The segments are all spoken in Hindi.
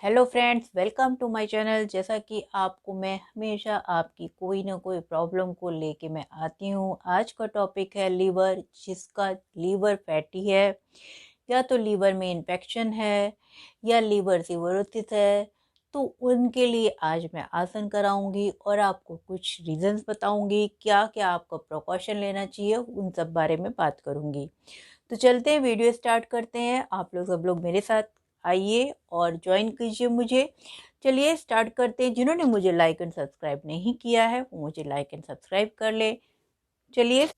Hello friends, welcome to my channel. जैसा कि आपको मैं हमेशा आपकी कोई ना कोई प्रॉब्लम को लेके मैं आती हूँ। आज का टॉपिक है लीवर। जिसका लीवर फैटी है या तो लीवर में इन्फेक्शन है या लीवर सिरोसिस है, तो उनके लिए आज मैं आसन कराऊंगी और आपको कुछ रीजंस बताऊंगी क्या क्या आपको प्रिकॉशन लेना चाहिए, उन सब बारे में बात करूंगी। तो चलते हैं, वीडियो स्टार्ट करते हैं। आप लोग सब लोग मेरे साथ आइए और ज्वाइन कीजिए मुझे। चलिए स्टार्ट करते हैं। जिन्होंने मुझे लाइक एंड सब्सक्राइब नहीं किया है वो मुझे लाइक एंड सब्सक्राइब कर ले। चलिए।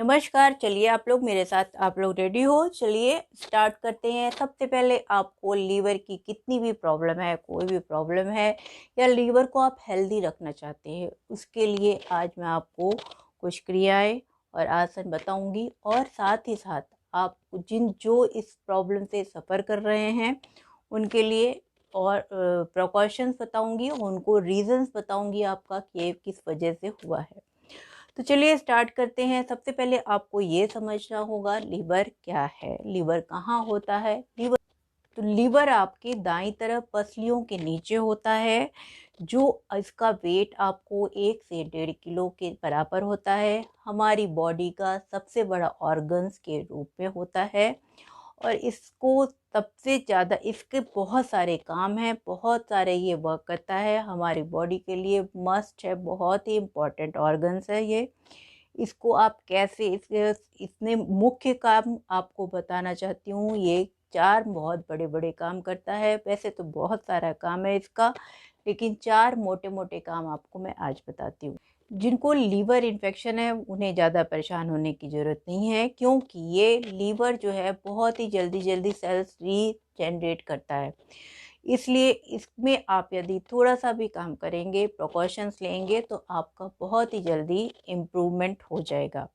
नमस्कार। चलिए आप लोग मेरे साथ, आप लोग रेडी हो? चलिए स्टार्ट करते हैं। सबसे पहले आपको लीवर की कितनी भी प्रॉब्लम है, कोई भी प्रॉब्लम है या लीवर को आप हेल्दी रखना चाहते हैं, उसके लिए आज मैं आपको कुछ क्रियाएं और आसन बताऊंगी। और साथ ही साथ आप जो इस प्रॉब्लम से सफ़र कर रहे हैं उनके लिए और प्रिकॉशंस बताऊंगी, उनको रीजंस बताऊंगी आपका कि ये किस वजह से हुआ है। तो चलिए स्टार्ट करते हैं। सबसे पहले आपको ये समझना होगा लीवर क्या है, लीवर कहाँ होता है। लीवर आपके दाईं तरफ पसलियों के नीचे होता है। जो इसका वेट आपको 1 से 1.5 किलो के बराबर होता है। हमारी बॉडी का सबसे बड़ा ऑर्गन्स के रूप में होता है और इसको सबसे ज़्यादा, इसके बहुत सारे काम हैं, बहुत सारे ये वर्क करता है हमारी बॉडी के लिए, मस्ट है, बहुत ही इम्पोर्टेंट ऑर्गन्स है ये। इसको आप कैसे इसने मुख्य काम आपको बताना चाहती हूँ। ये 4 बहुत बड़े बड़े काम करता है। वैसे तो बहुत सारा काम है इसका, लेकिन 4 मोटे मोटे काम आपको मैं आज बताती हूँ। जिनको लीवर इन्फेक्शन है उन्हें ज़्यादा परेशान होने की ज़रूरत नहीं है, क्योंकि ये लीवर जो है बहुत ही जल्दी जल्दी सेल्स रीजनरेट करता है। इसलिए इसमें आप यदि थोड़ा सा भी काम करेंगे, प्रिकॉशंस लेंगे, तो आपका बहुत ही जल्दी इम्प्रूवमेंट हो जाएगा।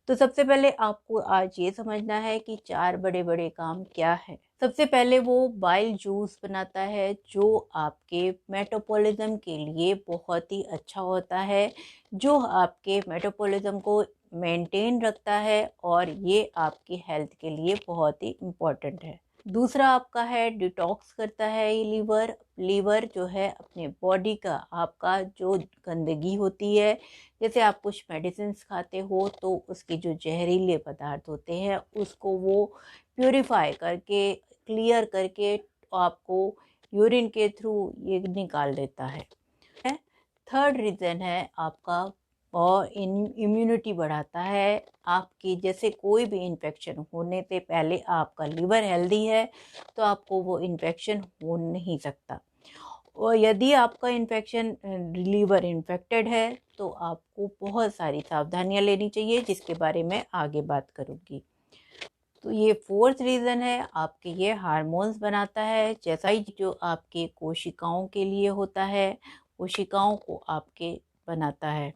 तो सबसे पहले आपको आज ये समझना है कि 4 बड़े बड़े काम क्या है। सबसे पहले वो बाइल जूस बनाता है, जो आपके मेटाबॉलिज्म के लिए बहुत ही अच्छा होता है, जो आपके मेटाबॉलिज्म को मेंटेन रखता है और ये आपकी हेल्थ के लिए बहुत ही इम्पोर्टेंट है। दूसरा आपका है डिटॉक्स करता है ये लीवर। लीवर जो है अपने बॉडी का, आपका जो गंदगी होती है, जैसे आप कुछ मेडिसिन खाते हो तो उसके जो जहरीले पदार्थ होते हैं उसको वो प्यूरिफाई करके, क्लियर करके आपको यूरिन के थ्रू ये निकाल देता है। थर्ड रीज़न है आपका, और इम्यूनिटी बढ़ाता है आपकी। जैसे कोई भी इन्फेक्शन होने से पहले आपका लीवर हेल्दी है तो आपको वो इन्फेक्शन हो नहीं सकता। और यदि आपका इन्फेक्शन, लीवर इन्फेक्टेड है, तो आपको बहुत सारी सावधानियां लेनी चाहिए, जिसके बारे में आगे बात करूँगी। तो ये फोर्थ रीज़न है आपके, ये हार्मोन्स बनाता है, जैसा ही जो आपके कोशिकाओं के लिए होता है, कोशिकाओं को आपके बनाता है।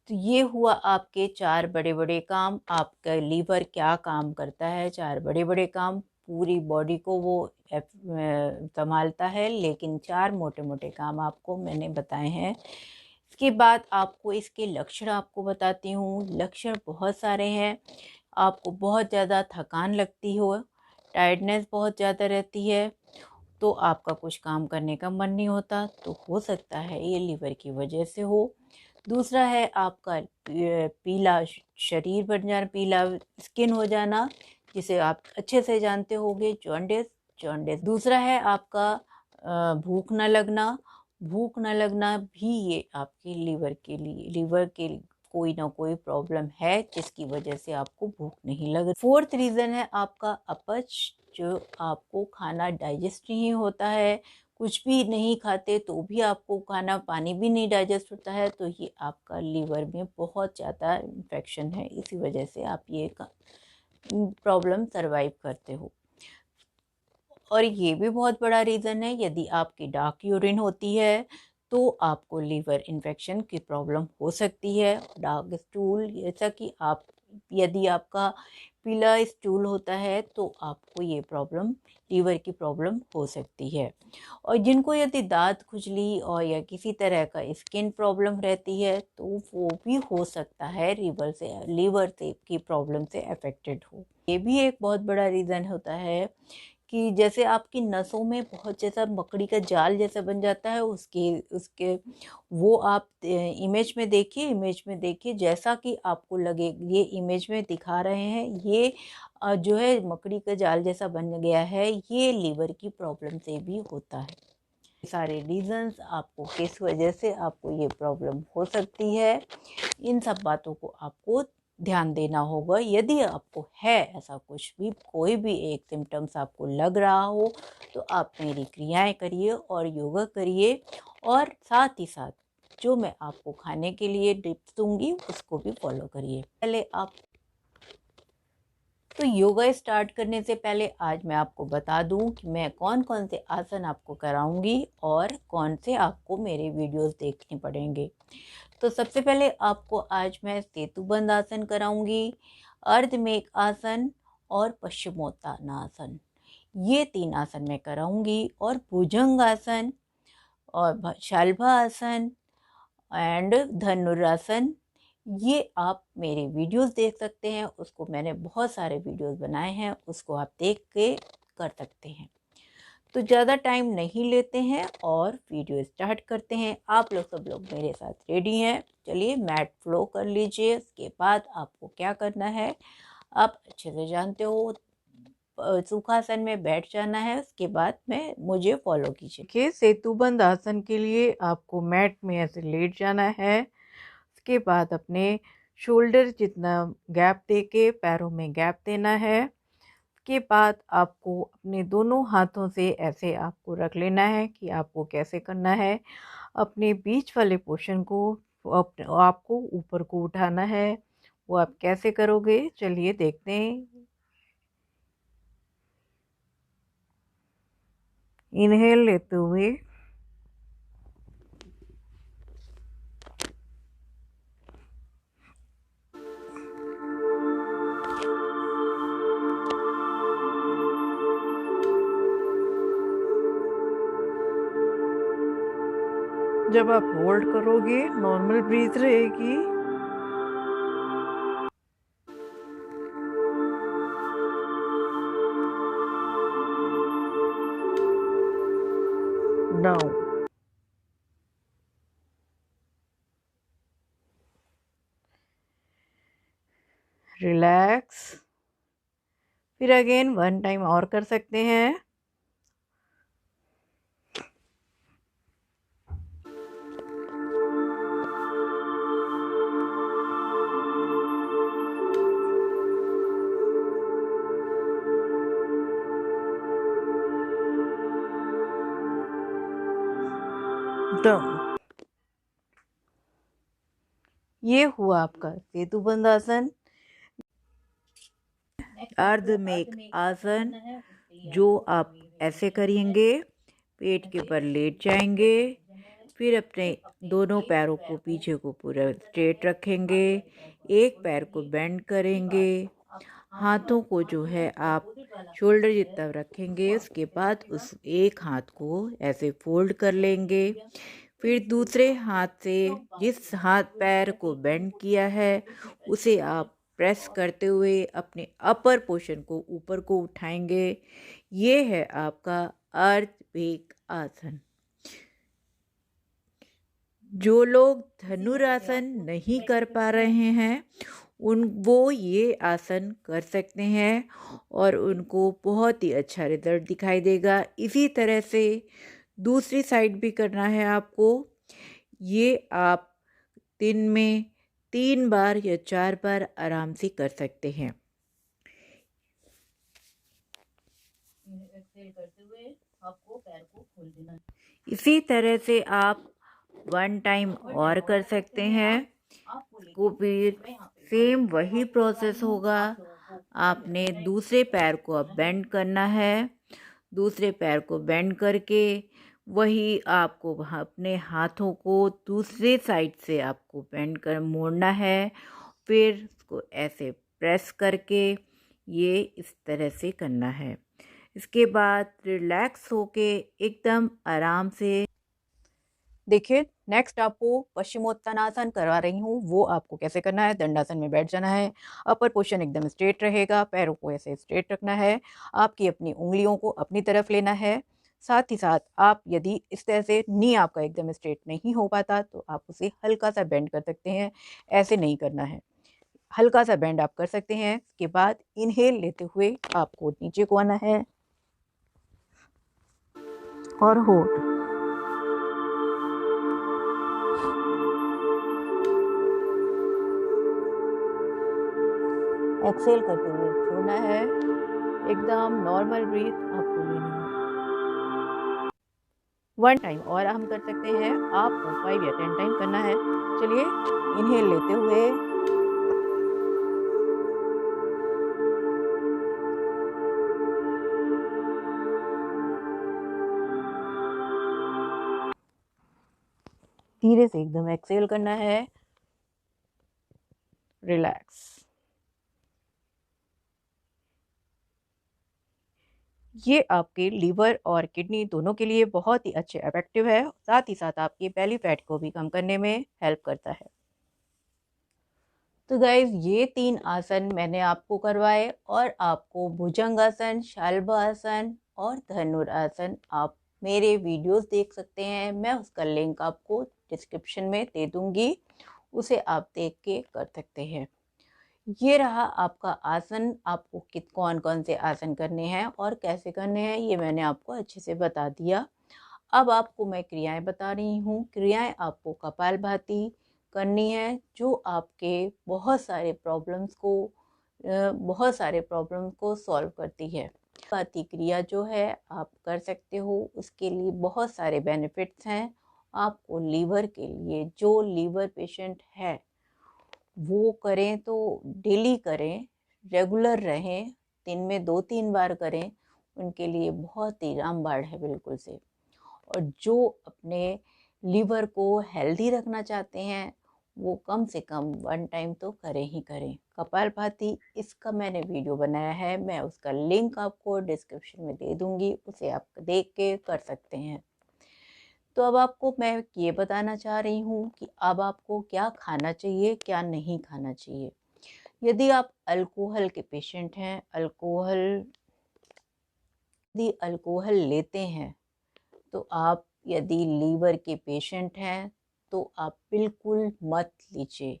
तो ये हुआ आपके 4 बड़े बड़े काम। आपका लीवर क्या काम करता है, 4 बड़े बड़े काम, पूरी बॉडी को वो संभालता है, लेकिन 4 मोटे मोटे काम आपको मैंने बताए हैं। इसके बाद आपको इसके लक्षण आपको बताती हूँ। लक्षण बहुत सारे हैं। आपको बहुत ज़्यादा थकान लगती हो, टायर्डनेस बहुत ज़्यादा रहती है, तो आपका कुछ काम करने का मन नहीं होता, तो हो सकता है ये लीवर की वजह से हो। दूसरा है आपका पीला शरीर बन जाना, पीला स्किन हो जाना, जिसे आप अच्छे से जानते होंगे, जॉन्डिस। जॉन्डिस। दूसरा है आपका भूख न लगना। भूख न लगना भी ये आपके लीवर के लिए, लीवर के कोई ना कोई प्रॉब्लम है जिसकी वजह से आपको भूख नहीं लग रही। फोर्थ रीज़न है आपका अपच, जो आपको खाना डाइजेस्ट नहीं होता है। कुछ भी नहीं खाते तो भी आपको खाना, पानी भी नहीं डाइजेस्ट होता है, तो ये आपका लीवर में बहुत ज़्यादा इन्फेक्शन है, इसी वजह से आप ये प्रॉब्लम सरवाइव करते हो। और ये भी बहुत बड़ा रीज़न है, यदि आपकी डार्क यूरिन होती है तो आपको लीवर इन्फेक्शन की प्रॉब्लम हो सकती है। डार्क स्टूल, जैसा कि आप, यदि आपका पीला स्टूल होता है तो आपको ये प्रॉब्लम, लीवर की प्रॉब्लम हो सकती है। और जिनको यदि दांत खुजली और या किसी तरह का स्किन प्रॉब्लम रहती है तो वो भी हो सकता है लीवर से की प्रॉब्लम से अफेक्टेड हो। ये भी एक बहुत बड़ा रीज़न होता है कि जैसे आपकी नसों में बहुत जैसा मकड़ी का जाल जैसा बन जाता है, उसके उसके वो आप इमेज में देखिए जैसा कि आपको लगे। ये इमेज में दिखा रहे हैं, ये जो है मकड़ी का जाल जैसा बन गया है, ये लीवर की प्रॉब्लम से भी होता है। सारे रीजंस आपको किस वजह से आपको ये प्रॉब्लम हो सकती है, इन सब बातों को आपको ध्यान देना होगा। यदि आपको है ऐसा कुछ भी, कोई भी एक सिम्टम्स आपको लग रहा हो तो आप मेरी क्रियाएं करिए और योगा करिए, और साथ ही साथ जो मैं आपको खाने के लिए टिप्स दूंगी उसको भी फॉलो करिए। पहले आप तो योगा स्टार्ट करने से पहले आज मैं आपको बता दूं कि मैं कौन कौन से आसन आपको कराऊंगी और कौन से आपको मेरे वीडियोस देखने पड़ेंगे। तो सबसे पहले आपको आज मैं सेतुबंध आसन कराऊंगी, अर्धमेघ आसन और पश्चिमोत्तानासन, ये 3 आसन मैं कराऊंगी। और भुजंग आसन और शाल्भा आसन एंड धनुरासन, ये आप मेरे वीडियोस देख सकते हैं, उसको मैंने बहुत सारे वीडियोस बनाए हैं, उसको आप देख के कर सकते हैं। तो ज़्यादा टाइम नहीं लेते हैं और वीडियो स्टार्ट करते हैं। आप लोग सब लोग मेरे साथ रेडी हैं? चलिए मैट फ्लो कर लीजिए। उसके बाद आपको क्या करना है, आप अच्छे से जानते हो, सुखासन में बैठ जाना है। उसके बाद में मुझे फॉलो कीजिए। देखिए, सेतुबंध आसन के लिए आपको मैट में ऐसे लेट जाना है। उसके बाद अपने शोल्डर जितना गैप देके पैरों में गैप देना है। उसके बाद आपको अपने दोनों हाथों से ऐसे आपको रख लेना है कि आपको कैसे करना है। अपने बीच वाले पोर्शन को आपको ऊपर को उठाना है। वो आप कैसे करोगे, चलिए देखते हैं। इनहेल लेते हुए जब आप होल्ड करोगे नॉर्मल ब्रीथ रहेगी। Down, relax. फिर अगेन 1 टाइम और कर सकते हैं। डाउन। ये हुआ आपका सेतुबंध आसन। अर्धमेघ आसन, जो आप ऐसे करेंगे, पेट के ऊपर लेट जाएंगे, फिर अपने दोनों पैरों को पीछे को पूरा स्ट्रेट रखेंगे, एक पैर को बेंड करेंगे, हाथों को जो है आप शोल्डर जितना रखेंगे। उसके बाद उस एक हाथ को ऐसे फोल्ड कर लेंगे। फिर दूसरे हाथ से जिस हाथ पैर को बेंड किया है उसे आप प्रेस करते हुए अपने अपर पोर्शन को ऊपर को उठाएंगे। ये है आपका अर्धवेग आसन। जो लोग धनुरासन नहीं कर पा रहे हैं वो ये आसन कर सकते हैं और उनको बहुत ही अच्छा रिजल्ट दिखाई देगा। इसी तरह से दूसरी साइड भी करना है आपको। ये आप दिन में 3 बार या 4 बार आराम से कर सकते हैं। एक्सहेल करते हुए आपको पैर को खोल देना है। इसी तरह से आप 1 टाइम और कर सकते हैं। को भी सेम वही प्रोसेस होगा। आपने दूसरे पैर को अब बेंड करना है। दूसरे पैर को बेंड करके वही आपको अपने हाथों को दूसरे साइड से आपको बेंड कर मोड़ना है। फिर उसको ऐसे प्रेस करके ये इस तरह से करना है। इसके बाद रिलैक्स होके एकदम आराम से देखिए नेक्स्ट आपको पश्चिमोत्तानासन करवा रही हूँ। वो आपको कैसे करना है, दंडासन में बैठ जाना है, अपर पोर्शन एकदम स्ट्रेट रहेगा, पैरों को ऐसे स्ट्रेट रखना है, आपकी अपनी उंगलियों को अपनी तरफ लेना है। साथ ही साथ आप यदि इस तरह से नी आपका एकदम स्ट्रेट नहीं हो पाता तो आप उसे हल्का सा बेंड कर सकते हैं, ऐसे नहीं करना है, हल्का सा बेंड आप कर सकते हैं। इसके बाद इनहेल लेते हुए आपको नीचे को आना है और होल्ड, एक्सेल करते हुए छोड़ना है, एकदम नॉर्मल ब्रीथ आपको लेनी है। 1 टाइम और हम कर सकते हैं, आपको 5 या 10 टाइम करना है। चलिए इनहेल लेते हुए धीरे से एकदम एक्सेल करना है, रिलैक्स। ये आपके लीवर और किडनी दोनों के लिए बहुत ही अच्छे इफेक्टिव है, साथ ही साथ आपकी बेली फैट को भी कम करने में हेल्प करता है। तो गाइज ये 3 आसन मैंने आपको करवाए और आपको भुजंगासन, शाल्बासन और धनुरासन आप मेरे वीडियोस देख सकते हैं। मैं उसका लिंक आपको डिस्क्रिप्शन में दे दूंगी, उसे आप देख के कर सकते हैं। ये रहा आपका आसन, आपको कौन कौन से आसन करने हैं और कैसे करने हैं ये मैंने आपको अच्छे से बता दिया। अब आपको मैं क्रियाएं बता रही हूँ। क्रियाएं आपको कपालभाति करनी है, जो आपके बहुत सारे प्रॉब्लम्स को सॉल्व करती है। कपालभाति क्रिया जो है आप कर सकते हो, उसके लिए बहुत सारे बेनिफिट्स हैं। आपको लीवर के लिए, जो लीवर पेशेंट है वो करें तो डेली करें, रेगुलर रहें, दिन में 2-3 बार करें, उनके लिए बहुत ही रामबाण है बिल्कुल से। और जो अपने लीवर को हेल्दी रखना चाहते हैं वो कम से कम 1 टाइम तो करें ही करें। कपालभाति इसका मैंने वीडियो बनाया है, मैं उसका लिंक आपको डिस्क्रिप्शन में दे दूंगी, उसे आप देख के कर सकते हैं। तो अब आपको मैं ये बताना चाह रही हूँ कि अब आपको क्या खाना चाहिए, क्या नहीं खाना चाहिए। यदि आप अल्कोहल के पेशेंट हैं, यदि अल्कोहल लेते हैं, तो आप यदि लीवर के पेशेंट हैं तो आप बिल्कुल मत लीजिए।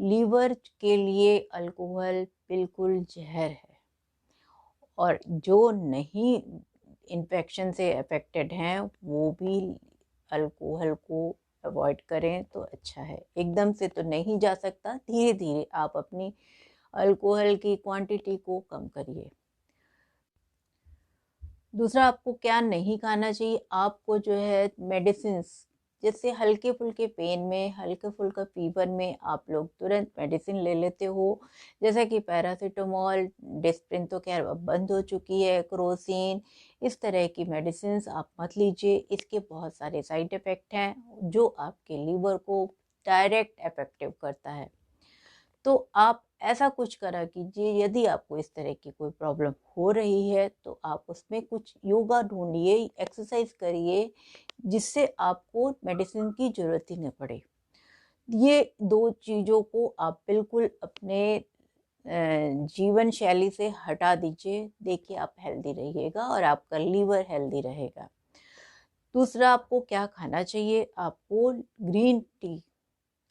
लीवर के लिए अल्कोहल बिल्कुल जहर है, और जो नहीं इन्फेक्शन से अफेक्टेड हैं वो भी अल्कोहल को अवॉइड करें तो अच्छा है। एकदम से तो नहीं जा सकता, धीरे धीरे आप अपनी अल्कोहल की क्वांटिटी को कम करिए। दूसरा आपको क्या नहीं खाना चाहिए, आपको जो है मेडिसिन, जैसे हल्के फुल्के पेन में, हल्के फुल्का फीवर में आप लोग तुरंत मेडिसिन ले लेते हो, जैसे कि पैरासीटामोल, डिस्प्रिन तो खैर अब बंद हो चुकी है, क्रोसिन, इस तरह की मेडिसिन आप मत लीजिए। इसके बहुत सारे साइड इफ़ेक्ट हैं जो आपके लीवर को डायरेक्ट इफेक्टिव करता है। तो आप ऐसा कुछ करा कीजिए, यदि आपको इस तरह की कोई प्रॉब्लम हो रही है तो आप उसमें कुछ योगा ढूंढिए, एक्सरसाइज करिए, जिससे आपको मेडिसिन की ज़रूरत ही न पड़े। ये 2 चीज़ों को आप बिल्कुल अपने जीवन शैली से हटा दीजिए, देखिए आप हेल्दी रहिएगा और आपका लीवर हेल्दी रहेगा। दूसरा आपको क्या खाना चाहिए, आपको ग्रीन टी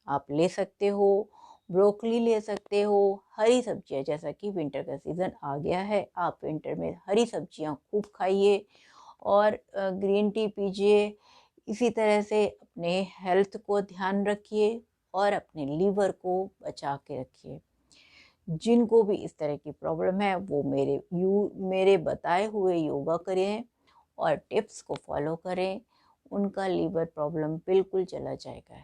आप ले सकते हो, ब्रोकली ले सकते हो, हरी सब्जियां, जैसा कि विंटर का सीज़न आ गया है, आप विंटर में हरी सब्जियां खूब खाइए और ग्रीन टी पीजिए। इसी तरह से अपने हेल्थ को ध्यान रखिए और अपने लीवर को बचा के रखिए। जिनको भी इस तरह की प्रॉब्लम है वो मेरे बताए हुए योगा करें और टिप्स को फॉलो करें, उनका लीवर प्रॉब्लम बिल्कुल चला जाएगा।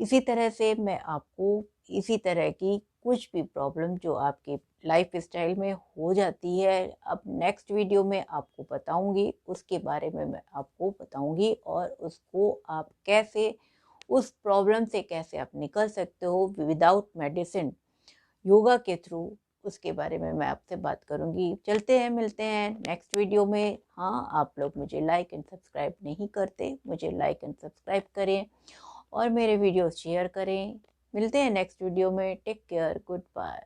इसी तरह से मैं आपको इसी तरह की कुछ भी प्रॉब्लम जो आपकी लाइफ स्टाइल में हो जाती है, अब नेक्स्ट वीडियो में आपको बताऊंगी, उसके बारे में मैं आपको बताऊंगी और उसको आप कैसे, उस प्रॉब्लम से कैसे आप निकल सकते हो विदाउट मेडिसिन, योगा के थ्रू उसके बारे में मैं आपसे बात करूँगी। चलते हैं, मिलते हैं नेक्स्ट वीडियो में। हाँ, आप लोग मुझे लाइक एंड सब्सक्राइब नहीं करते, मुझे लाइक एंड सब्सक्राइब करें और मेरे वीडियो शेयर करें। मिलते हैं नेक्स्ट वीडियो में। Take care, good bye.